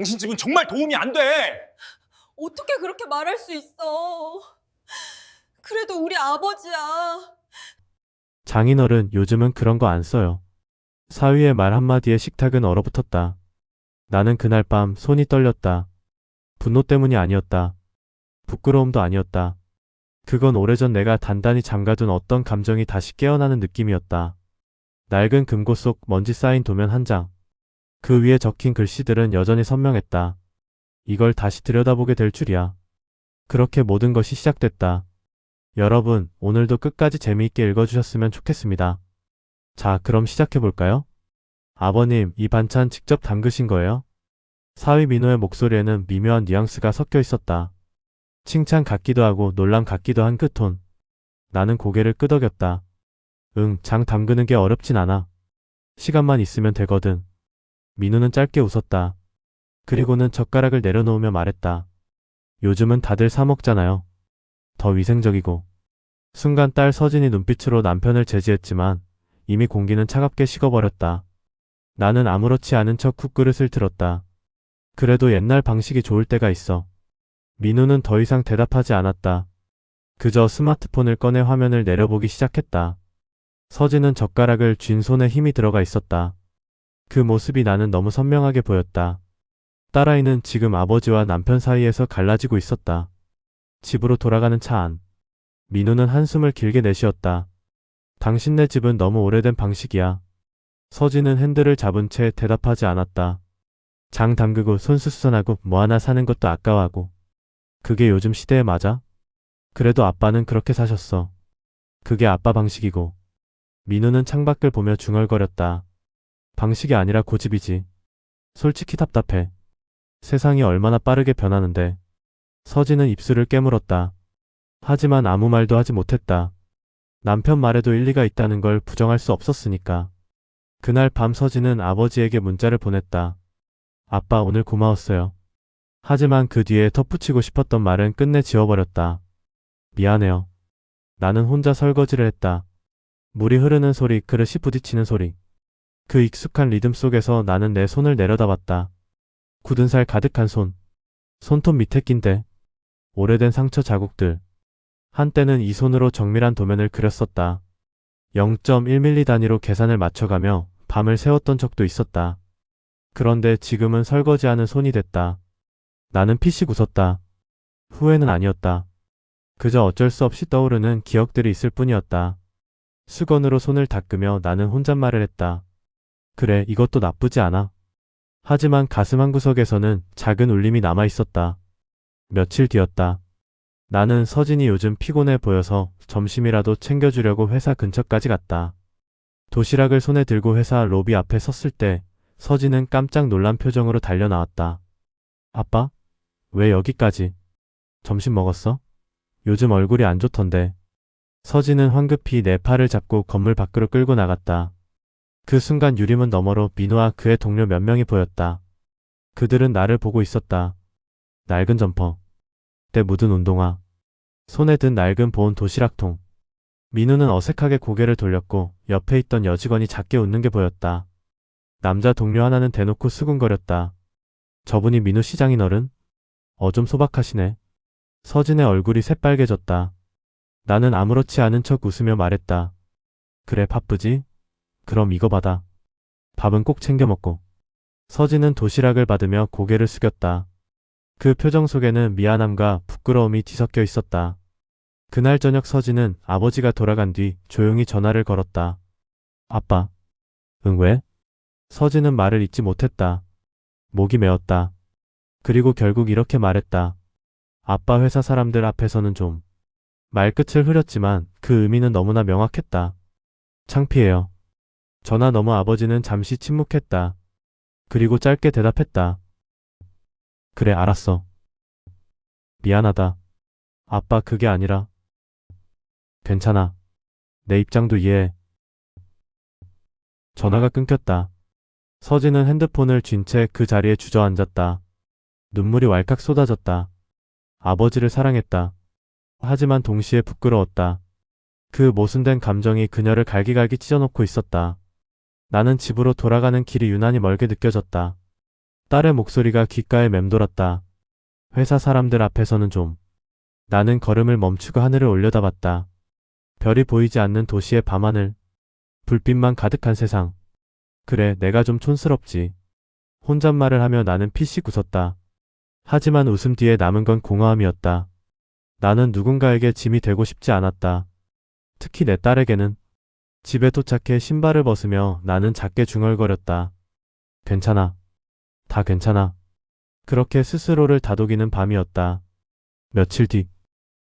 당신 집은 정말 도움이 안 돼. 어떻게 그렇게 말할 수 있어? 그래도 우리 아버지야. 장인어른 요즘은 그런 거 안 써요. 사위의 말 한마디에 식탁은 얼어붙었다. 나는 그날 밤 손이 떨렸다. 분노 때문이 아니었다. 부끄러움도 아니었다. 그건 오래전 내가 단단히 잠가둔 어떤 감정이 다시 깨어나는 느낌이었다. 낡은 금고 속 먼지 쌓인 도면 한 장. 그 위에 적힌 글씨들은 여전히 선명했다. 이걸 다시 들여다보게 될 줄이야. 그렇게 모든 것이 시작됐다. 여러분, 오늘도 끝까지 재미있게 읽어주셨으면 좋겠습니다. 자, 그럼 시작해볼까요? 아버님, 이 반찬 직접 담그신 거예요? 사위 민호의 목소리에는 미묘한 뉘앙스가 섞여 있었다. 칭찬 같기도 하고 놀람 같기도 한 그 톤. 나는 고개를 끄덕였다. 응, 장 담그는 게 어렵진 않아. 시간만 있으면 되거든. 민호는 짧게 웃었다. 그리고는 젓가락을 내려놓으며 말했다. 요즘은 다들 사 먹잖아요. 더 위생적이고. 순간 딸 서진이 눈빛으로 남편을 제지했지만 이미 공기는 차갑게 식어버렸다. 나는 아무렇지 않은 척 국그릇을 들었다. 그래도 옛날 방식이 좋을 때가 있어. 민우는 더 이상 대답하지 않았다. 그저 스마트폰을 꺼내 화면을 내려보기 시작했다. 서진은 젓가락을 쥔 손에 힘이 들어가 있었다. 그 모습이 나는 너무 선명하게 보였다. 딸아이는 지금 아버지와 남편 사이에서 갈라지고 있었다. 집으로 돌아가는 차 안. 민우는 한숨을 길게 내쉬었다. 당신네 집은 너무 오래된 방식이야. 서진은 핸들을 잡은 채 대답하지 않았다. 장 담그고 손수선하고 뭐 하나 사는 것도 아까워하고. 그게 요즘 시대에 맞아? 그래도 아빠는 그렇게 사셨어. 그게 아빠 방식이고. 민우는 창밖을 보며 중얼거렸다. 방식이 아니라 고집이지. 솔직히 답답해. 세상이 얼마나 빠르게 변하는데. 서진은 입술을 깨물었다. 하지만 아무 말도 하지 못했다. 남편 말에도 일리가 있다는 걸 부정할 수 없었으니까. 그날 밤 서진은 아버지에게 문자를 보냈다. 아빠 오늘 고마웠어요. 하지만 그 뒤에 덧붙이고 싶었던 말은 끝내 지워버렸다. 미안해요. 나는 혼자 설거지를 했다. 물이 흐르는 소리, 그릇이 부딪히는 소리. 그 익숙한 리듬 속에서 나는 내 손을 내려다봤다. 굳은 살 가득한 손. 손톱 밑에 낀데. 오래된 상처 자국들. 한때는 이 손으로 정밀한 도면을 그렸었다. 0.1mm 단위로 계산을 맞춰가며 밤을 새웠던 적도 있었다. 그런데 지금은 설거지하는 손이 됐다. 나는 피식 웃었다. 후회는 아니었다. 그저 어쩔 수 없이 떠오르는 기억들이 있을 뿐이었다. 수건으로 손을 닦으며 나는 혼잣말을 했다. 그래, 이것도 나쁘지 않아. 하지만 가슴 한구석에서는 작은 울림이 남아있었다. 며칠 뒤였다. 나는 서진이 요즘 피곤해 보여서 점심이라도 챙겨주려고 회사 근처까지 갔다. 도시락을 손에 들고 회사 로비 앞에 섰을 때 서진은 깜짝 놀란 표정으로 달려나왔다. 아빠? 왜 여기까지? 점심 먹었어? 요즘 얼굴이 안 좋던데. 서진은 황급히 내 팔을 잡고 건물 밖으로 끌고 나갔다. 그 순간 유리문 너머로 민호와 그의 동료 몇 명이 보였다. 그들은 나를 보고 있었다. 낡은 점퍼. 때 묻은 운동화. 손에 든 낡은 보온 도시락통. 민우는 어색하게 고개를 돌렸고 옆에 있던 여직원이 작게 웃는 게 보였다. 남자 동료 하나는 대놓고 수군거렸다. 저분이 민우 시장인 어른? 좀 소박하시네. 서진의 얼굴이 새빨개졌다. 나는 아무렇지 않은 척 웃으며 말했다. 그래 바쁘지? 그럼 이거 받아. 밥은 꼭 챙겨 먹고. 서진은 도시락을 받으며 고개를 숙였다. 그 표정 속에는 미안함과 부끄러움이 뒤섞여 있었다. 그날 저녁 서진은 아버지가 돌아간 뒤 조용히 전화를 걸었다. 아빠. 응 왜? 서진은 말을 잇지 못했다. 목이 메었다. 그리고 결국 이렇게 말했다. 아빠 회사 사람들 앞에서는 좀. 말끝을 흐렸지만 그 의미는 너무나 명확했다. 창피해요. 전화 너머 아버지는 잠시 침묵했다. 그리고 짧게 대답했다. 그래 알았어. 미안하다. 아빠 그게 아니라. 괜찮아. 내 입장도 이해해. 전화가 끊겼다. 서진은 핸드폰을 쥔 채 그 자리에 주저앉았다. 눈물이 왈칵 쏟아졌다. 아버지를 사랑했다. 하지만 동시에 부끄러웠다. 그 모순된 감정이 그녀를 갈기갈기 찢어놓고 있었다. 나는 집으로 돌아가는 길이 유난히 멀게 느껴졌다. 딸의 목소리가 귓가에 맴돌았다. 회사 사람들 앞에서는 좀. 나는 걸음을 멈추고 하늘을 올려다봤다. 별이 보이지 않는 도시의 밤하늘. 불빛만 가득한 세상. 그래, 내가 좀 촌스럽지. 혼잣말을 하며 나는 피식 웃었다. 하지만 웃음 뒤에 남은 건 공허함이었다. 나는 누군가에게 짐이 되고 싶지 않았다. 특히 내 딸에게는. 집에 도착해 신발을 벗으며 나는 작게 중얼거렸다. 괜찮아. 다 괜찮아. 그렇게 스스로를 다독이는 밤이었다. 며칠 뒤,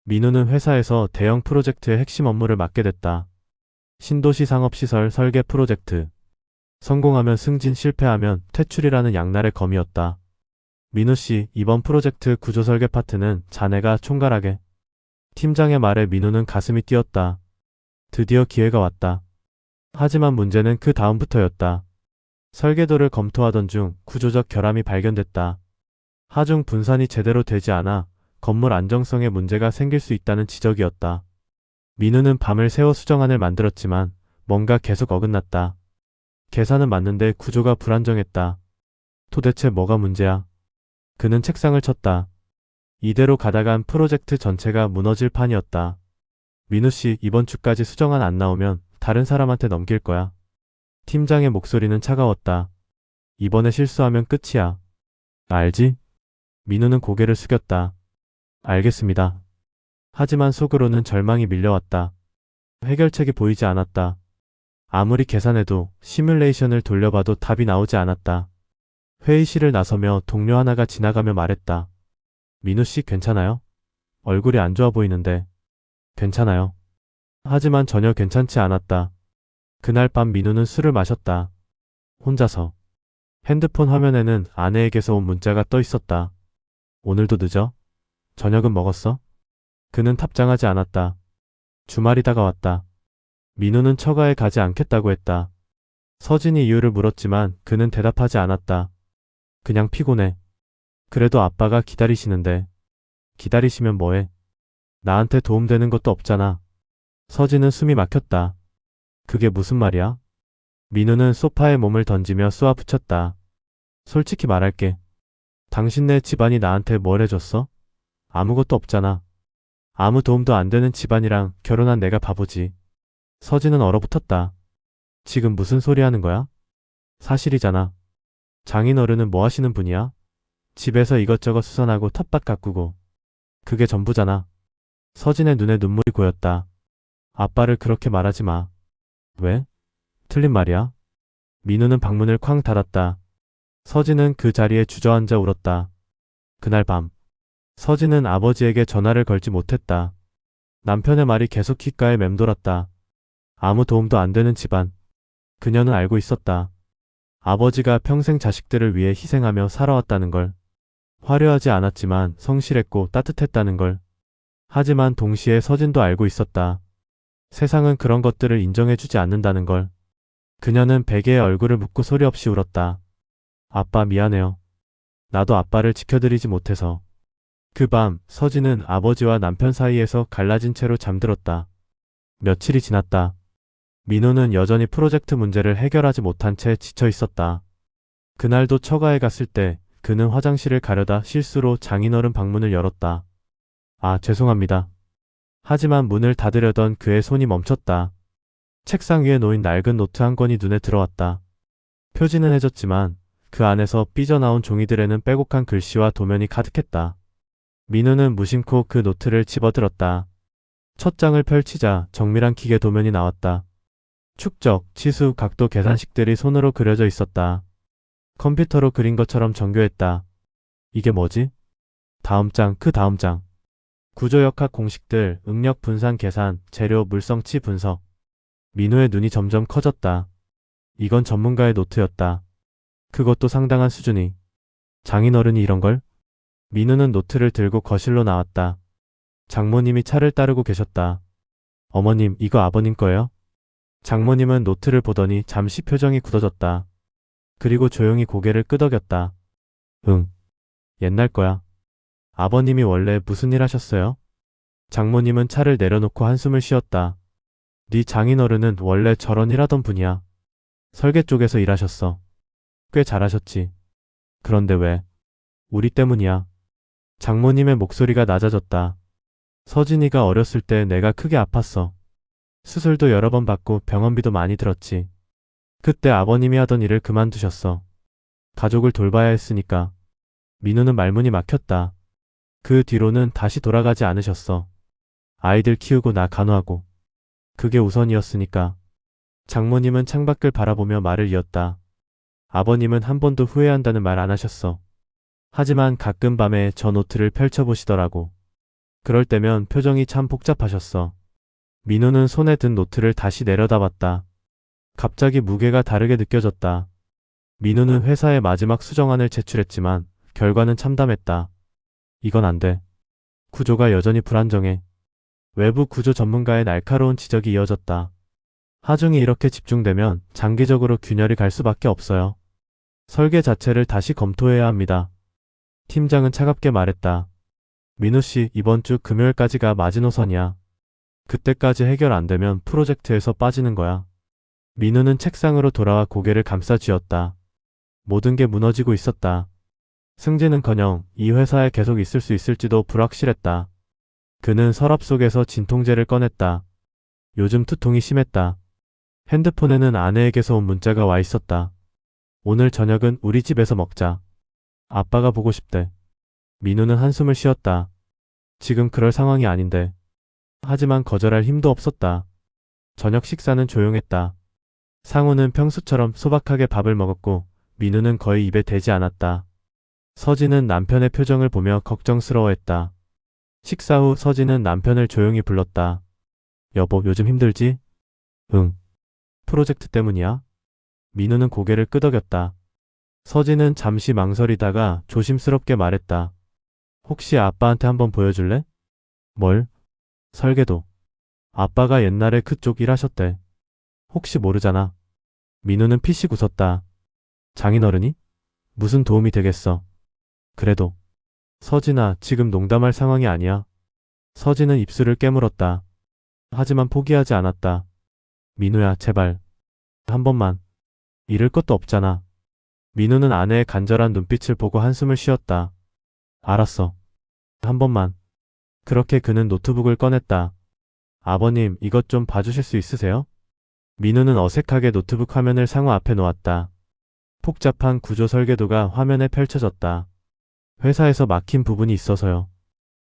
민우는 회사에서 대형 프로젝트의 핵심 업무를 맡게 됐다. 신도시 상업시설 설계 프로젝트. 성공하면 승진, 실패하면 퇴출이라는 양날의 검이었다. 민우 씨, 이번 프로젝트 구조 설계 파트는 자네가 총괄하게. 팀장의 말에 민우는 가슴이 뛰었다. 드디어 기회가 왔다. 하지만 문제는 그 다음부터였다. 설계도를 검토하던 중 구조적 결함이 발견됐다. 하중 분산이 제대로 되지 않아 건물 안정성에 문제가 생길 수 있다는 지적이었다. 민우는 밤을 새워 수정안을 만들었지만 뭔가 계속 어긋났다. 계산은 맞는데 구조가 불안정했다. 도대체 뭐가 문제야? 그는 책상을 쳤다. 이대로 가다간 프로젝트 전체가 무너질 판이었다. 민우 씨, 이번 주까지 수정안 안 나오면 다른 사람한테 넘길 거야. 팀장의 목소리는 차가웠다. 이번에 실수하면 끝이야. 알지? 민우는 고개를 숙였다. 알겠습니다. 하지만 속으로는 절망이 밀려왔다. 해결책이 보이지 않았다. 아무리 계산해도 시뮬레이션을 돌려봐도 답이 나오지 않았다. 회의실을 나서며 동료 하나가 지나가며 말했다. 민우 씨 괜찮아요? 얼굴이 안 좋아 보이는데. 괜찮아요. 하지만 전혀 괜찮지 않았다. 그날 밤 민우는 술을 마셨다. 혼자서. 핸드폰 화면에는 아내에게서 온 문자가 떠 있었다. 오늘도 늦어? 저녁은 먹었어? 그는 답장하지 않았다. 주말이 다가왔다. 민우는 처가에 가지 않겠다고 했다. 서진이 이유를 물었지만 그는 대답하지 않았다. 그냥 피곤해. 그래도 아빠가 기다리시는데. 기다리시면 뭐해? 나한테 도움되는 것도 없잖아. 서진은 숨이 막혔다. 그게 무슨 말이야? 민우는 소파에 몸을 던지며 쏘아붙였다. 솔직히 말할게. 당신네 집안이 나한테 뭘 해줬어? 아무것도 없잖아. 아무 도움도 안 되는 집안이랑 결혼한 내가 바보지. 서진은 얼어붙었다. 지금 무슨 소리 하는 거야? 사실이잖아. 장인어른은 뭐 하시는 분이야? 집에서 이것저것 수선하고 텃밭 가꾸고. 그게 전부잖아. 서진의 눈에 눈물이 고였다. 아빠를 그렇게 말하지 마. 왜? 틀린 말이야? 민우는 방문을 쾅 닫았다. 서진은 그 자리에 주저앉아 울었다. 그날 밤, 서진은 아버지에게 전화를 걸지 못했다. 남편의 말이 계속 귓가에 맴돌았다. 아무 도움도 안 되는 집안. 그녀는 알고 있었다. 아버지가 평생 자식들을 위해 희생하며 살아왔다는 걸. 화려하지 않았지만 성실했고 따뜻했다는 걸. 하지만 동시에 서진도 알고 있었다. 세상은 그런 것들을 인정해주지 않는다는 걸. 그녀는 베개에 얼굴을 묻고 소리 없이 울었다. 아빠 미안해요. 나도 아빠를 지켜드리지 못해서. 그 밤 서진은 아버지와 남편 사이에서 갈라진 채로 잠들었다. 며칠이 지났다. 민호는 여전히 프로젝트 문제를 해결하지 못한 채 지쳐 있었다. 그날도 처가에 갔을 때 그는 화장실을 가려다 실수로 장인어른 방문을 열었다. 아, 죄송합니다. 하지만 문을 닫으려던 그의 손이 멈췄다. 책상 위에 놓인 낡은 노트 한 권이 눈에 들어왔다. 표지는 해졌지만 그 안에서 삐져나온 종이들에는 빼곡한 글씨와 도면이 가득했다. 민우는 무심코 그 노트를 집어들었다. 첫 장을 펼치자 정밀한 기계 도면이 나왔다. 축적, 치수, 각도 계산식들이 손으로 그려져 있었다. 컴퓨터로 그린 것처럼 정교했다. 이게 뭐지? 다음 장, 그 다음 장. 구조역학 공식들, 응력 분산 계산, 재료 물성치 분석. 민우의 눈이 점점 커졌다. 이건 전문가의 노트였다. 그것도 상당한 수준이. 장인어른이 이런 걸? 민우는 노트를 들고 거실로 나왔다. 장모님이 차를 따르고 계셨다. 어머님, 이거 아버님 거예요? 장모님은 노트를 보더니 잠시 표정이 굳어졌다. 그리고 조용히 고개를 끄덕였다. 응. 옛날 거야. 아버님이 원래 무슨 일 하셨어요? 장모님은 차를 내려놓고 한숨을 쉬었다. 네 장인어른은 원래 저런 일 하던 분이야. 설계 쪽에서 일하셨어. 꽤 잘하셨지. 그런데 왜? 우리 때문이야. 장모님의 목소리가 낮아졌다. 서진이가 어렸을 때 내가 크게 아팠어. 수술도 여러 번 받고 병원비도 많이 들었지. 그때 아버님이 하던 일을 그만두셨어. 가족을 돌봐야 했으니까. 민우는 말문이 막혔다. 그 뒤로는 다시 돌아가지 않으셨어. 아이들 키우고 나 간호하고. 그게 우선이었으니까. 장모님은 창밖을 바라보며 말을 이었다. 아버님은 한 번도 후회한다는 말 안 하셨어. 하지만 가끔 밤에 저 노트를 펼쳐보시더라고. 그럴 때면 표정이 참 복잡하셨어. 민우는 손에 든 노트를 다시 내려다봤다. 갑자기 무게가 다르게 느껴졌다. 민우는 회사의 마지막 수정안을 제출했지만 결과는 참담했다. 이건 안 돼. 구조가 여전히 불안정해. 외부 구조 전문가의 날카로운 지적이 이어졌다. 하중이 이렇게 집중되면 장기적으로 균열이 갈 수밖에 없어요. 설계 자체를 다시 검토해야 합니다. 팀장은 차갑게 말했다. 민우 씨, 이번 주 금요일까지가 마지노선이야. 그때까지 해결 안 되면 프로젝트에서 빠지는 거야. 민우는 책상으로 돌아와 고개를 감싸 쥐었다. 모든 게 무너지고 있었다. 승진은커녕 이 회사에 계속 있을 수 있을지도 불확실했다. 그는 서랍 속에서 진통제를 꺼냈다. 요즘 두통이 심했다. 핸드폰에는 아내에게서 온 문자가 와 있었다. 오늘 저녁은 우리 집에서 먹자. 아빠가 보고 싶대. 민우는 한숨을 쉬었다. 지금 그럴 상황이 아닌데. 하지만 거절할 힘도 없었다. 저녁 식사는 조용했다. 상우는 평소처럼 소박하게 밥을 먹었고 민우는 거의 입에 대지 않았다. 서진은 남편의 표정을 보며 걱정스러워했다. 식사 후 서진은 남편을 조용히 불렀다. 여보, 요즘 힘들지? 응. 프로젝트 때문이야? 민우는 고개를 끄덕였다. 서진은 잠시 망설이다가 조심스럽게 말했다. 혹시 아빠한테 한번 보여줄래? 뭘? 설계도. 아빠가 옛날에 그쪽 일하셨대. 혹시 모르잖아. 민우는 피식 웃었다. 장인어른이? 무슨 도움이 되겠어. 그래도. 서진아, 지금 농담할 상황이 아니야. 서진은 입술을 깨물었다. 하지만 포기하지 않았다. 민우야, 제발. 한 번만. 잃을 것도 없잖아. 민우는 아내의 간절한 눈빛을 보고 한숨을 쉬었다. 알았어. 한 번만. 그렇게 그는 노트북을 꺼냈다. 아버님, 이것 좀 봐주실 수 있으세요? 민우는 어색하게 노트북 화면을 상우 앞에 놓았다. 복잡한 구조 설계도가 화면에 펼쳐졌다. 회사에서 막힌 부분이 있어서요.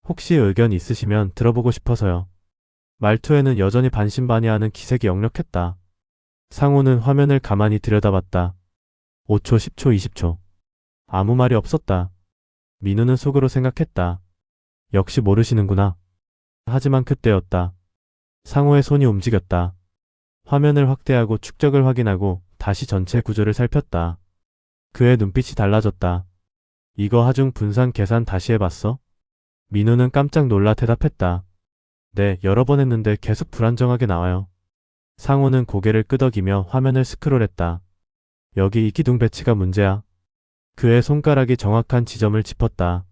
혹시 의견 있으시면 들어보고 싶어서요. 말투에는 여전히 반신반의하는 기색이 역력했다. 상우는 화면을 가만히 들여다봤다. 5초, 10초, 20초. 아무 말이 없었다. 민우는 속으로 생각했다. 역시 모르시는구나. 하지만 그때였다. 상우의 손이 움직였다. 화면을 확대하고 축적을 확인하고 다시 전체 구조를 살폈다. 그의 눈빛이 달라졌다. 이거 하중 분산 계산 다시 해봤어? 민우는 깜짝 놀라 대답했다. 네, 여러 번 했는데 계속 불안정하게 나와요. 상우는 고개를 끄덕이며 화면을 스크롤했다. 여기 이 기둥 배치가 문제야. 그의 손가락이 정확한 지점을 짚었다.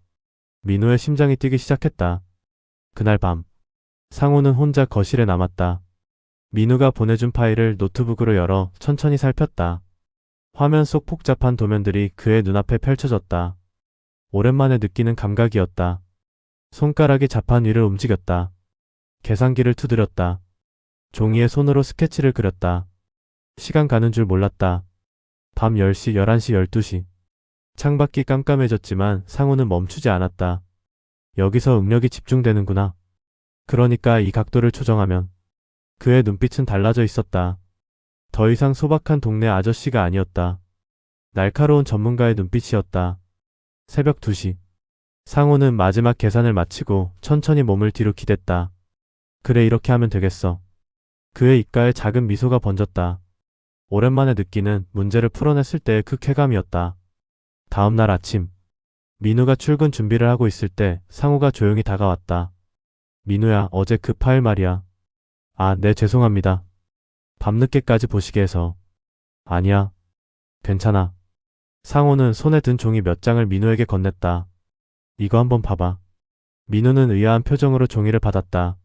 민우의 심장이 뛰기 시작했다. 그날 밤, 상우는 혼자 거실에 남았다. 민우가 보내준 파일을 노트북으로 열어 천천히 살폈다. 화면 속 복잡한 도면들이 그의 눈앞에 펼쳐졌다. 오랜만에 느끼는 감각이었다. 손가락이 자판 위를 움직였다. 계산기를 두드렸다. 종이에 손으로 스케치를 그렸다. 시간 가는 줄 몰랐다. 밤 10시, 11시, 12시. 창밖이 깜깜해졌지만 상우는 멈추지 않았다. 여기서 응력이 집중되는구나. 그러니까 이 각도를 조정하면. 그의 눈빛은 달라져 있었다. 더 이상 소박한 동네 아저씨가 아니었다. 날카로운 전문가의 눈빛이었다. 새벽 2시. 상우는 마지막 계산을 마치고 천천히 몸을 뒤로 기댔다. 그래, 이렇게 하면 되겠어. 그의 입가에 작은 미소가 번졌다. 오랜만에 느끼는 문제를 풀어냈을 때의 그 쾌감이었다. 다음 날 아침, 민우가 출근 준비를 하고 있을 때 상우가 조용히 다가왔다. 민우야, 어제 그 파일 말이야. 아, 네, 죄송합니다. 밤늦게까지 보시게 해서. 아니야. 괜찮아. 상우는 손에 든 종이 몇 장을 민우에게 건넸다. 이거 한번 봐봐. 민우는 의아한 표정으로 종이를 받았다.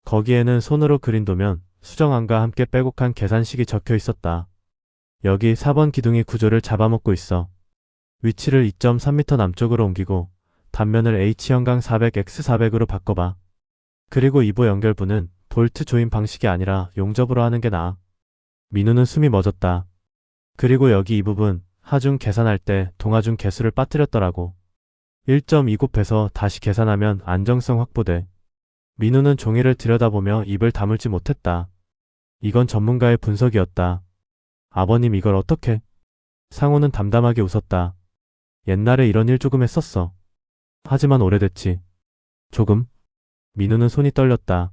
거기에는 손으로 그린 도면, 수정안과 함께 빼곡한 계산식이 적혀 있었다. 여기 4번 기둥이 구조를 잡아먹고 있어. 위치를 2.3m 남쪽으로 옮기고 단면을 H형광 400x400으로 바꿔봐. 그리고 이보 연결부는 볼트 조인 방식이 아니라 용접으로 하는 게 나아. 민우는 숨이 멎었다. 그리고 여기 이 부분 하중 계산할 때 동하중 개수를 빠뜨렸더라고. 1.2 곱해서 다시 계산하면 안정성 확보돼. 민우는 종이를 들여다보며 입을 다물지 못했다. 이건 전문가의 분석이었다. 아버님 이걸 어떻게? 상호는 담담하게 웃었다. 옛날에 이런 일 조금 했었어. 하지만 오래됐지. 조금? 민우는 손이 떨렸다.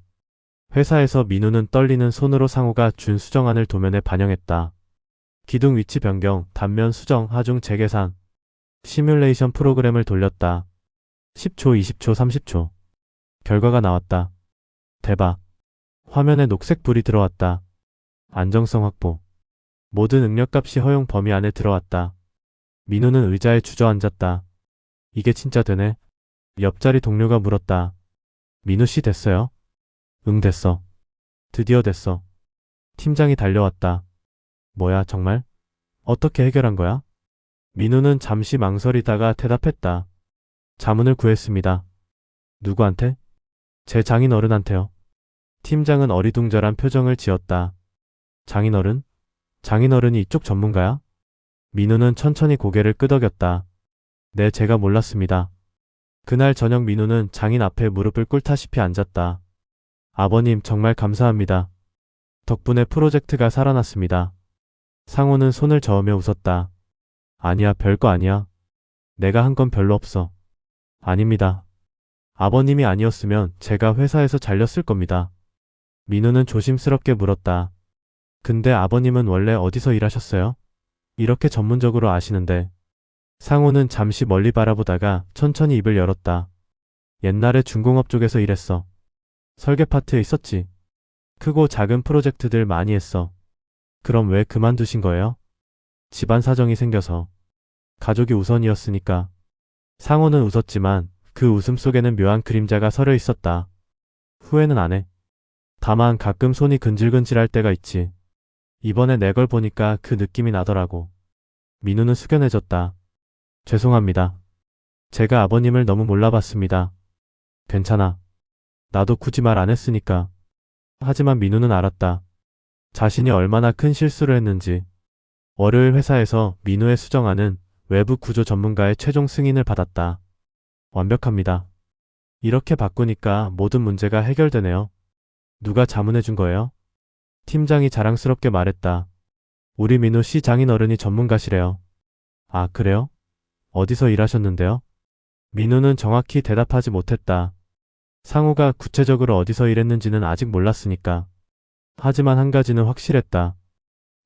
회사에서 민우는 떨리는 손으로 상호가 준 수정안을 도면에 반영했다. 기둥 위치 변경, 단면 수정, 하중 재계산. 시뮬레이션 프로그램을 돌렸다. 10초, 20초, 30초. 결과가 나왔다. 대박. 화면에 녹색 불이 들어왔다. 안정성 확보. 모든 응력값이 허용 범위 안에 들어왔다. 민우는 의자에 주저앉았다. 이게 진짜 되네. 옆자리 동료가 물었다. 민우 씨 됐어요? 응 됐어. 드디어 됐어. 팀장이 달려왔다. 뭐야 정말? 어떻게 해결한 거야? 민우는 잠시 망설이다가 대답했다. 자문을 구했습니다. 누구한테? 제 장인어른한테요. 팀장은 어리둥절한 표정을 지었다. 장인어른? 장인어른이 이쪽 전문가야? 민우는 천천히 고개를 끄덕였다. 네, 제가 몰랐습니다. 그날 저녁 민우는 장인 앞에 무릎을 꿇다시피 앉았다. 아버님 정말 감사합니다. 덕분에 프로젝트가 살아났습니다. 상호는 손을 저으며 웃었다. 아니야, 별거 아니야. 내가 한 건 별로 없어. 아닙니다. 아버님이 아니었으면 제가 회사에서 잘렸을 겁니다. 민우는 조심스럽게 물었다. 근데 아버님은 원래 어디서 일하셨어요? 이렇게 전문적으로 아시는데. 상호는 잠시 멀리 바라보다가 천천히 입을 열었다. 옛날에 중공업 쪽에서 일했어. 설계 파트에 있었지. 크고 작은 프로젝트들 많이 했어. 그럼 왜 그만두신 거예요? 집안 사정이 생겨서. 가족이 우선이었으니까. 상호는 웃었지만 그 웃음 속에는 묘한 그림자가 서려 있었다. 후회는 안 해. 다만 가끔 손이 근질근질할 때가 있지. 이번에 내 걸 보니까 그 느낌이 나더라고. 민우는 숙연해졌다. 죄송합니다. 제가 아버님을 너무 몰라봤습니다. 괜찮아. 나도 굳이 말 안 했으니까. 하지만 민우는 알았다. 자신이 얼마나 큰 실수를 했는지. 월요일 회사에서 민우의 수정안은 외부 구조 전문가의 최종 승인을 받았다. 완벽합니다. 이렇게 바꾸니까 모든 문제가 해결되네요. 누가 자문해 준 거예요? 팀장이 자랑스럽게 말했다. 우리 민우 씨 장인어른이 전문가시래요. 아, 그래요? 어디서 일하셨는데요? 민우는 정확히 대답하지 못했다. 상우가 구체적으로 어디서 일했는지는 아직 몰랐으니까. 하지만 한 가지는 확실했다.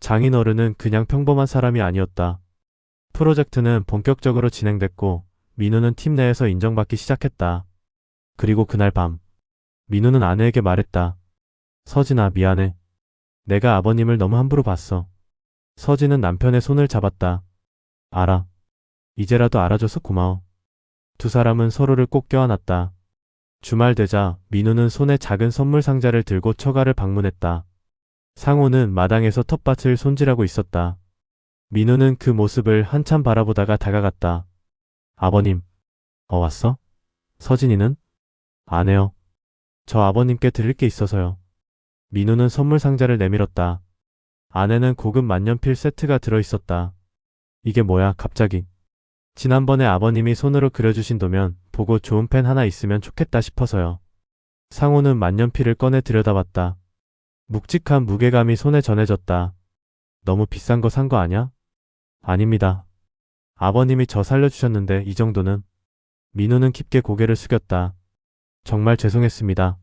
장인어른은 그냥 평범한 사람이 아니었다. 프로젝트는 본격적으로 진행됐고 민우는 팀 내에서 인정받기 시작했다. 그리고 그날 밤 민우는 아내에게 말했다. 서진아, 미안해. 내가 아버님을 너무 함부로 봤어. 서진은 남편의 손을 잡았다. 알아. 이제라도 알아줘서 고마워. 두 사람은 서로를 꼭 껴안았다. 주말 되자 민우는 손에 작은 선물 상자를 들고 처가를 방문했다. 상호는 마당에서 텃밭을 손질하고 있었다. 민우는 그 모습을 한참 바라보다가 다가갔다. 아버님. 왔어? 서진이는? 안 해요. 저 아버님께 드릴 게 있어서요. 민우는 선물 상자를 내밀었다. 안에는 고급 만년필 세트가 들어있었다. 이게 뭐야, 갑자기. 지난번에 아버님이 손으로 그려주신 도면 보고 좋은 펜 하나 있으면 좋겠다 싶어서요. 상호는 만년필을 꺼내 들여다봤다. 묵직한 무게감이 손에 전해졌다. 너무 비싼 거 산 거 아냐? 아닙니다. 아버님이 저 살려주셨는데 이 정도는. 민우는 깊게 고개를 숙였다. 정말 죄송했습니다.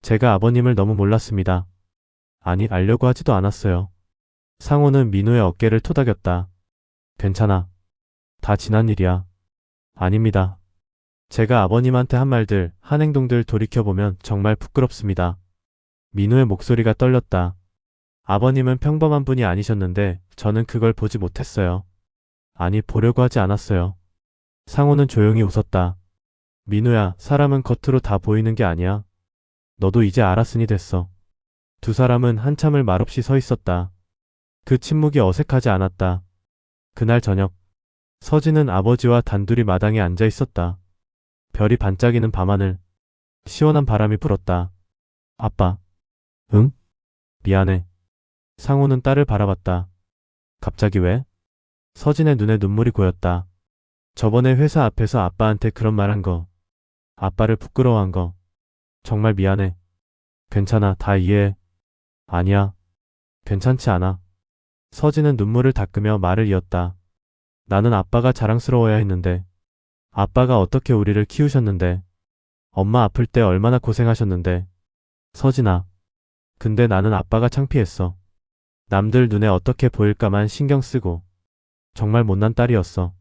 제가 아버님을 너무 몰랐습니다. 아니, 알려고 하지도 않았어요. 상호는 민우의 어깨를 토닥였다. 괜찮아. 다 지난 일이야. 아닙니다. 제가 아버님한테 한 말들, 한 행동들 돌이켜보면 정말 부끄럽습니다. 민우의 목소리가 떨렸다. 아버님은 평범한 분이 아니셨는데 저는 그걸 보지 못했어요. 아니, 보려고 하지 않았어요. 상호는 조용히 웃었다. 민우야, 사람은 겉으로 다 보이는 게 아니야. 너도 이제 알았으니 됐어. 두 사람은 한참을 말없이 서 있었다. 그 침묵이 어색하지 않았다. 그날 저녁 서진은 아버지와 단둘이 마당에 앉아 있었다. 별이 반짝이는 밤하늘. 시원한 바람이 불었다. 아빠. 응? 미안해. 상호는 딸을 바라봤다. 갑자기 왜? 서진의 눈에 눈물이 고였다. 저번에 회사 앞에서 아빠한테 그런 말 한 거. 아빠를 부끄러워한 거. 정말 미안해. 괜찮아. 다 이해해. 아니야. 괜찮지 않아. 서진은 눈물을 닦으며 말을 이었다. 나는 아빠가 자랑스러워야 했는데. 아빠가 어떻게 우리를 키우셨는데. 엄마 아플 때 얼마나 고생하셨는데. 서진아. 근데 나는 아빠가 창피했어. 남들 눈에 어떻게 보일까만 신경 쓰고. 정말 못난 딸이었어.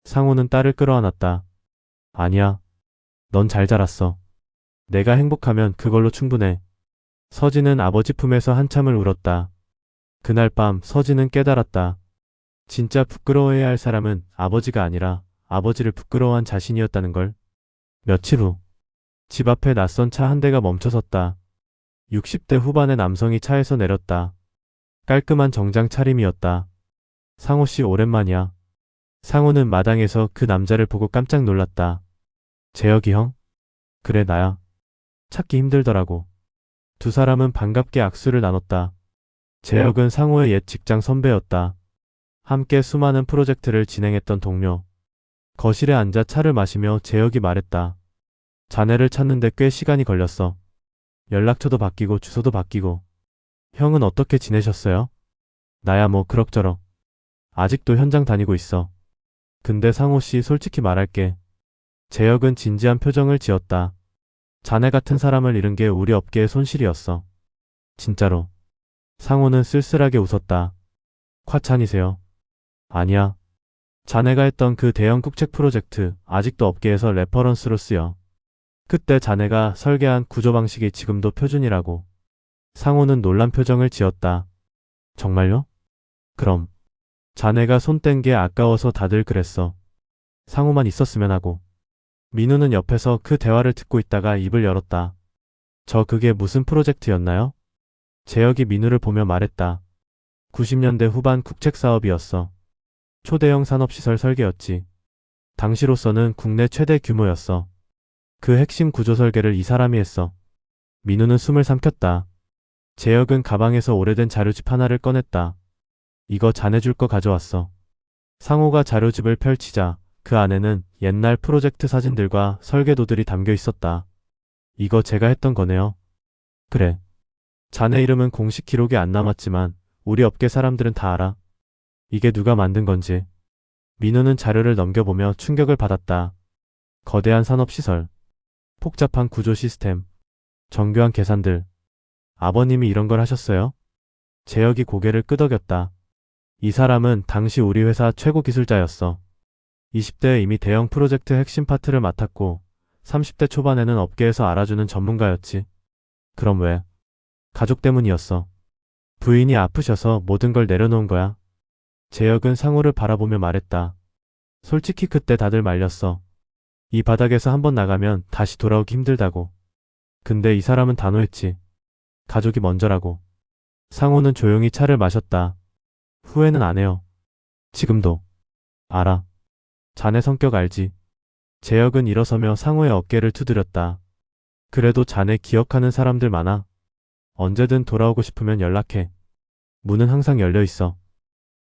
상호는 딸을 끌어안았다. 아니야. 넌 잘 자랐어. 내가 행복하면 그걸로 충분해. 서진은 아버지 품에서 한참을 울었다. 그날 밤 서진은 깨달았다. 진짜 부끄러워해야 할 사람은 아버지가 아니라 아버지를 부끄러워한 자신이었다는 걸. 며칠 후, 집 앞에 낯선 차 한 대가 멈춰섰다. 60대 후반의 남성이 차에서 내렸다. 깔끔한 정장 차림이었다. 상호 씨 오랜만이야. 상호는 마당에서 그 남자를 보고 깜짝 놀랐다. 재혁이 형? 그래 나야. 찾기 힘들더라고. 두 사람은 반갑게 악수를 나눴다. 재혁은 상호의 옛 직장 선배였다. 함께 수많은 프로젝트를 진행했던 동료. 거실에 앉아 차를 마시며 재혁이 말했다. 자네를 찾는데 꽤 시간이 걸렸어. 연락처도 바뀌고 주소도 바뀌고. 형은 어떻게 지내셨어요? 나야 뭐 그럭저럭. 아직도 현장 다니고 있어. 근데 상호 씨 솔직히 말할게. 재혁은 진지한 표정을 지었다. 자네 같은 사람을 잃은 게 우리 업계의 손실이었어. 진짜로. 상호는 쓸쓸하게 웃었다. 과찬이세요. 아니야. 자네가 했던 그 대형 국책 프로젝트 아직도 업계에서 레퍼런스로 쓰여. 그때 자네가 설계한 구조 방식이 지금도 표준이라고. 상호는 놀란 표정을 지었다. 정말요? 그럼. 자네가 손 뗀 게 아까워서 다들 그랬어. 상호만 있었으면 하고. 민우는 옆에서 그 대화를 듣고 있다가 입을 열었다. 저 그게 무슨 프로젝트였나요? 재혁이 민우를 보며 말했다. 90년대 후반 국책 사업이었어. 초대형 산업시설 설계였지. 당시로서는 국내 최대 규모였어. 그 핵심 구조 설계를 이 사람이 했어. 민우는 숨을 삼켰다. 재혁은 가방에서 오래된 자료집 하나를 꺼냈다. 이거 자네 줄 거 가져왔어. 상호가 자료집을 펼치자 그 안에는 옛날 프로젝트 사진들과 설계도들이 담겨 있었다. 이거 제가 했던 거네요. 그래. 자네 이름은 공식 기록에 안 남았지만 우리 업계 사람들은 다 알아. 이게 누가 만든 건지. 민우는 자료를 넘겨보며 충격을 받았다. 거대한 산업시설, 복잡한 구조 시스템, 정교한 계산들. 아버님이 이런 걸 하셨어요? 재혁이 고개를 끄덕였다. 이 사람은 당시 우리 회사 최고 기술자였어. 20대에 이미 대형 프로젝트 핵심 파트를 맡았고 30대 초반에는 업계에서 알아주는 전문가였지. 그럼 왜? 가족 때문이었어. 부인이 아프셔서 모든 걸 내려놓은 거야. 재혁은 상호를 바라보며 말했다. 솔직히 그때 다들 말렸어. 이 바닥에서 한번 나가면 다시 돌아오기 힘들다고. 근데 이 사람은 단호했지. 가족이 먼저라고. 상호는 조용히 차를 마셨다. 후회는 안 해요. 지금도. 알아. 자네 성격 알지. 재혁은 일어서며 상호의 어깨를 두드렸다. 그래도 자네 기억하는 사람들 많아. 언제든 돌아오고 싶으면 연락해. 문은 항상 열려 있어.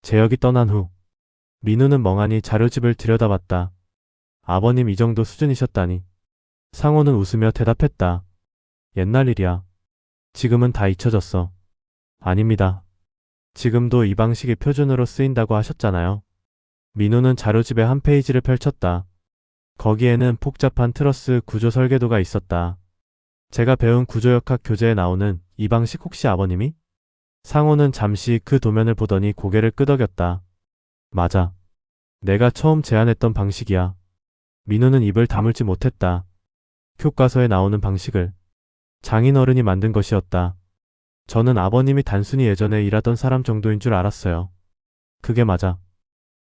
재혁이 떠난 후 민우는 멍하니 자료집을 들여다봤다. 아버님 이 정도 수준이셨다니. 상호는 웃으며 대답했다. 옛날 일이야. 지금은 다 잊혀졌어. 아닙니다. 지금도 이 방식이 표준으로 쓰인다고 하셨잖아요. 민우는 자료집의 한 페이지를 펼쳤다. 거기에는 복잡한 트러스 구조 설계도가 있었다. 제가 배운 구조역학 교재에 나오는 이 방식 혹시 아버님이? 상호는 잠시 그 도면을 보더니 고개를 끄덕였다. 맞아. 내가 처음 제안했던 방식이야. 민우는 입을 다물지 못했다. 교과서에 나오는 방식을 장인어른이 만든 것이었다. 저는 아버님이 단순히 예전에 일하던 사람 정도인 줄 알았어요. 그게 맞아.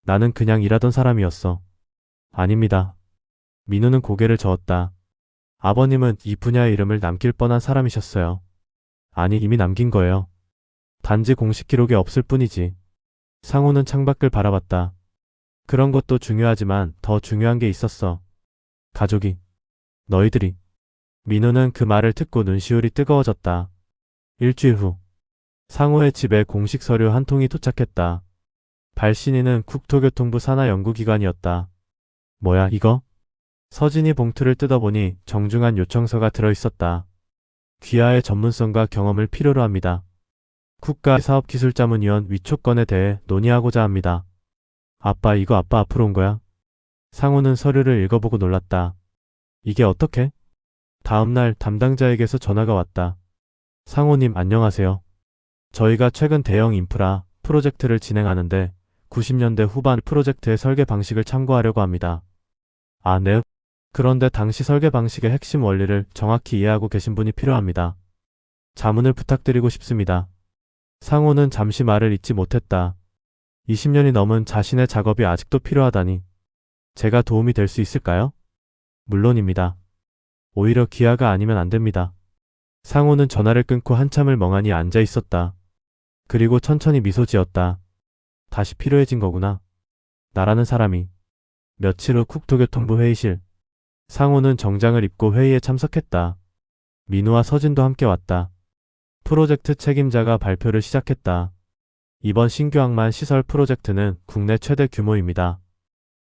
나는 그냥 일하던 사람이었어. 아닙니다. 민우는 고개를 저었다. 아버님은 이 분야의 이름을 남길 뻔한 사람이셨어요. 아니 이미 남긴 거예요. 단지 공식 기록에 없을 뿐이지. 상호는 창밖을 바라봤다. 그런 것도 중요하지만 더 중요한 게 있었어. 가족이. 너희들이. 민호는 그 말을 듣고 눈시울이 뜨거워졌다. 일주일 후. 상호의 집에 공식 서류 한 통이 도착했다. 발신인은 국토교통부 산하연구기관이었다. 뭐야 이거? 서진이 봉투를 뜯어보니 정중한 요청서가 들어있었다. 귀하의 전문성과 경험을 필요로 합니다. 국가사업기술자문위원 위촉건에 대해 논의하고자 합니다. 아빠 이거 아빠 앞으로 온 거야? 상호는 서류를 읽어보고 놀랐다. 이게 어떻게? 다음날 담당자에게서 전화가 왔다. 상호님 안녕하세요. 저희가 최근 대형 인프라 프로젝트를 진행하는데 90년대 후반 프로젝트의 설계 방식을 참고하려고 합니다. 아, 네. 그런데 당시 설계 방식의 핵심 원리를 정확히 이해하고 계신 분이 필요합니다. 자문을 부탁드리고 싶습니다. 상호는 잠시 말을 잇지 못했다. 20년이 넘은 자신의 작업이 아직도 필요하다니. 제가 도움이 될 수 있을까요? 물론입니다. 오히려 기아가 아니면 안 됩니다. 상호는 전화를 끊고 한참을 멍하니 앉아 있었다. 그리고 천천히 미소 지었다. 다시 필요해진 거구나. 나라는 사람이. 며칠 후 국토교통부 회의실. 상호는 정장을 입고 회의에 참석했다. 민우와 서진도 함께 왔다. 프로젝트 책임자가 발표를 시작했다. 이번 신규 항만 시설 프로젝트는 국내 최대 규모입니다.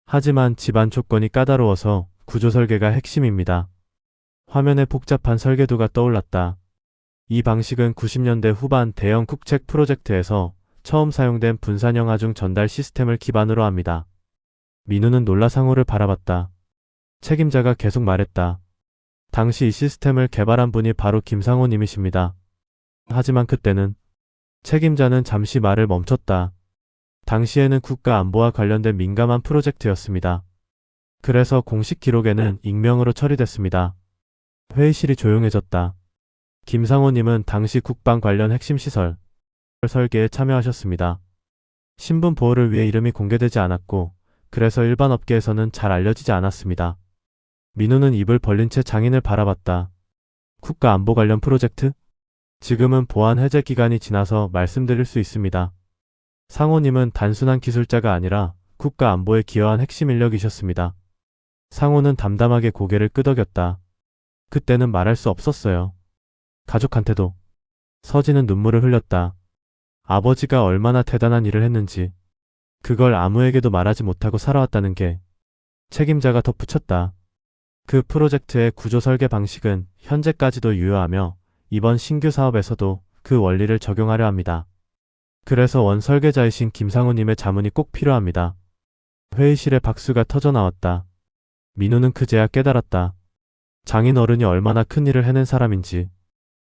하지만 집안 조건이 까다로워서 구조 설계가 핵심입니다. 화면에 복잡한 설계도가 떠올랐다. 이 방식은 90년대 후반 대형 국책 프로젝트에서 처음 사용된 분산형 하중 전달 시스템을 기반으로 합니다. 민우는 놀라 상호를 바라봤다. 책임자가 계속 말했다. 당시 이 시스템을 개발한 분이 바로 김상호 님이십니다. 하지만 그때는 책임자는 잠시 말을 멈췄다. 당시에는 국가 안보와 관련된 민감한 프로젝트였습니다. 그래서 공식 기록에는 익명으로 처리됐습니다. 회의실이 조용해졌다. 김상호 님은 당시 국방 관련 핵심 시설 설계에 참여하셨습니다. 신분 보호를 위해 이름이 공개되지 않았고 그래서 일반 업계에서는 잘 알려지지 않았습니다. 민우는 입을 벌린 채 장인을 바라봤다. 국가 안보 관련 프로젝트? 지금은 보안 해제 기간이 지나서 말씀드릴 수 있습니다. 상호님은 단순한 기술자가 아니라 국가 안보에 기여한 핵심 인력이셨습니다. 상호는 담담하게 고개를 끄덕였다. 그때는 말할 수 없었어요. 가족한테도. 서진은 눈물을 흘렸다. 아버지가 얼마나 대단한 일을 했는지 그걸 아무에게도 말하지 못하고 살아왔다는 게. 책임자가 덧붙였다. 그 프로젝트의 구조 설계 방식은 현재까지도 유효하며 이번 신규 사업에서도 그 원리를 적용하려 합니다. 그래서 원 설계자이신 김상우님의 자문이 꼭 필요합니다. 회의실에 박수가 터져 나왔다. 민우는 그제야 깨달았다. 장인 어른이 얼마나 큰 일을 해낸 사람인지,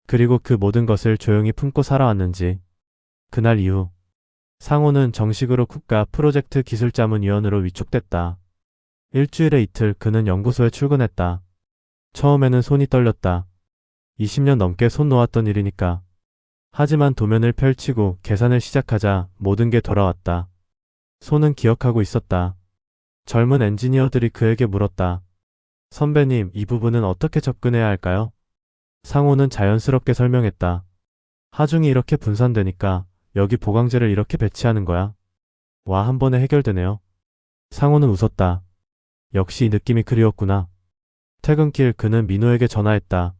그리고 그 모든 것을 조용히 품고 살아왔는지. 그날 이후 상호는 정식으로 국가 프로젝트 기술자문위원으로 위촉됐다. 일주일에 이틀 그는 연구소에 출근했다. 처음에는 손이 떨렸다. 20년 넘게 손 놓았던 일이니까. 하지만 도면을 펼치고 계산을 시작하자 모든 게 돌아왔다. 손은 기억하고 있었다. 젊은 엔지니어들이 그에게 물었다. 선배님, 이 부분은 어떻게 접근해야 할까요? 상호는 자연스럽게 설명했다. 하중이 이렇게 분산되니까 여기 보강제를 이렇게 배치하는 거야. 와, 한 번에 해결되네요. 상호는 웃었다. 역시 이 느낌이 그리웠구나. 퇴근길 그는 민호에게 전화했다.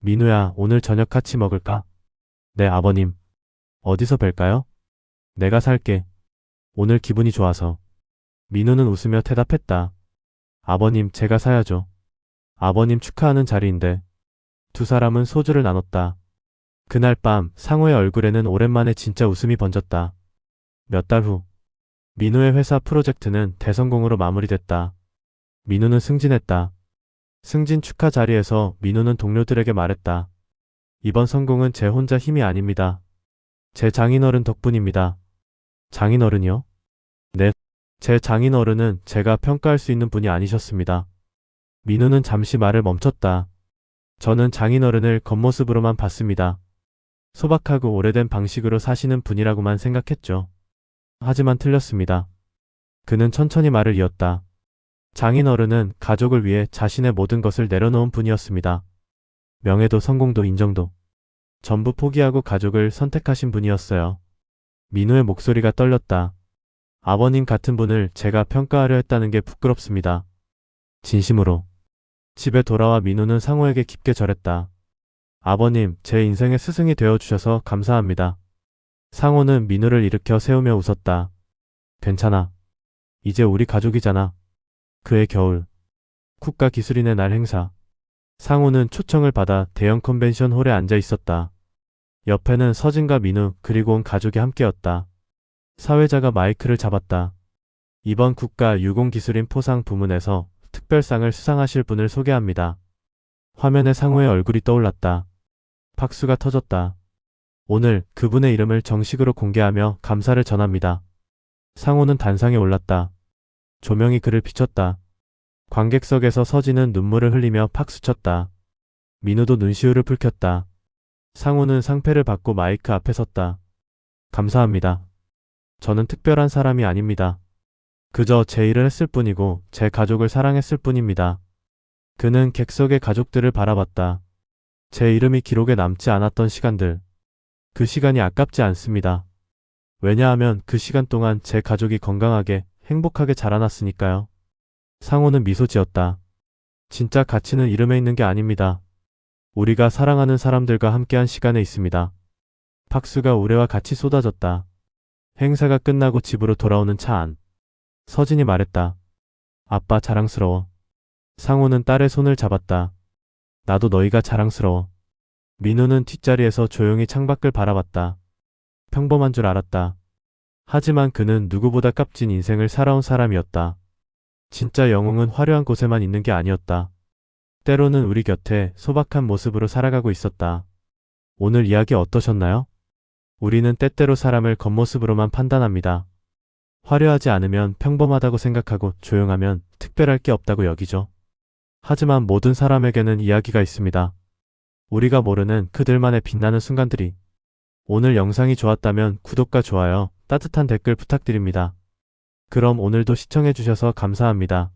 민호야, 오늘 저녁 같이 먹을까? 네, 아버님. 어디서 뵐까요? 내가 살게. 오늘 기분이 좋아서. 민호는 웃으며 대답했다. 아버님, 제가 사야죠. 아버님 축하하는 자리인데. 두 사람은 소주를 나눴다. 그날 밤 상호의 얼굴에는 오랜만에 진짜 웃음이 번졌다. 몇 달 후, 민호의 회사 프로젝트는 대성공으로 마무리됐다. 민호는 승진했다. 승진 축하 자리에서 민호는 동료들에게 말했다. 이번 성공은 제 혼자 힘이 아닙니다. 제 장인어른 덕분입니다. 장인어른이요? 네. 제 장인어른은 제가 평가할 수 있는 분이 아니셨습니다. 민호는 잠시 말을 멈췄다. 저는 장인어른을 겉모습으로만 봤습니다. 소박하고 오래된 방식으로 사시는 분이라고만 생각했죠. 하지만 틀렸습니다. 그는 천천히 말을 이었다. 장인어른은 가족을 위해 자신의 모든 것을 내려놓은 분이었습니다. 명예도 성공도 인정도 전부 포기하고 가족을 선택하신 분이었어요. 민호의 목소리가 떨렸다. 아버님 같은 분을 제가 평가하려 했다는 게 부끄럽습니다. 진심으로. 집에 돌아와 민우는 상호에게 깊게 절했다. 아버님, 제 인생의 스승이 되어주셔서 감사합니다. 상호는 민우를 일으켜 세우며 웃었다. 괜찮아. 이제 우리 가족이잖아. 그해 겨울. 국가기술인의 날 행사. 상호는 초청을 받아 대형 컨벤션 홀에 앉아 있었다. 옆에는 서진과 민우 그리고 온 가족이 함께였다. 사회자가 마이크를 잡았다. 이번 국가 유공기술인 포상 부문에서 특별상을 수상하실 분을 소개합니다. 화면에 상호의 얼굴이 떠올랐다. 박수가 터졌다. 오늘 그분의 이름을 정식으로 공개하며 감사를 전합니다. 상호는 단상에 올랐다. 조명이 그를 비췄다. 관객석에서 서진은 눈물을 흘리며 박수쳤다. 민우도 눈시울을 붉혔다. 상호는 상패를 받고 마이크 앞에 섰다. 감사합니다. 저는 특별한 사람이 아닙니다. 그저 제 일을 했을 뿐이고 제 가족을 사랑했을 뿐입니다. 그는 객석의 가족들을 바라봤다. 제 이름이 기록에 남지 않았던 시간들. 그 시간이 아깝지 않습니다. 왜냐하면 그 시간 동안 제 가족이 건강하게 행복하게 자라났으니까요. 상호는 미소 지었다. 진짜 가치는 이름에 있는 게 아닙니다. 우리가 사랑하는 사람들과 함께한 시간에 있습니다. 박수가 우레와 같이 쏟아졌다. 행사가 끝나고 집으로 돌아오는 차 안. 서진이 말했다. 아빠 자랑스러워. 상호는 딸의 손을 잡았다. 나도 너희가 자랑스러워. 민우는 뒷자리에서 조용히 창밖을 바라봤다. 평범한 줄 알았다. 하지만 그는 누구보다 값진 인생을 살아온 사람이었다. 진짜 영웅은 화려한 곳에만 있는 게 아니었다. 때로는 우리 곁에 소박한 모습으로 살아가고 있었다. 오늘 이야기 어떠셨나요? 우리는 때때로 사람을 겉모습으로만 판단합니다. 화려하지 않으면 평범하다고 생각하고 조용하면 특별할 게 없다고 여기죠. 하지만 모든 사람에게는 이야기가 있습니다. 우리가 모르는 그들만의 빛나는 순간들이. 오늘 영상이 좋았다면 구독과 좋아요, 따뜻한 댓글 부탁드립니다. 그럼 오늘도 시청해주셔서 감사합니다.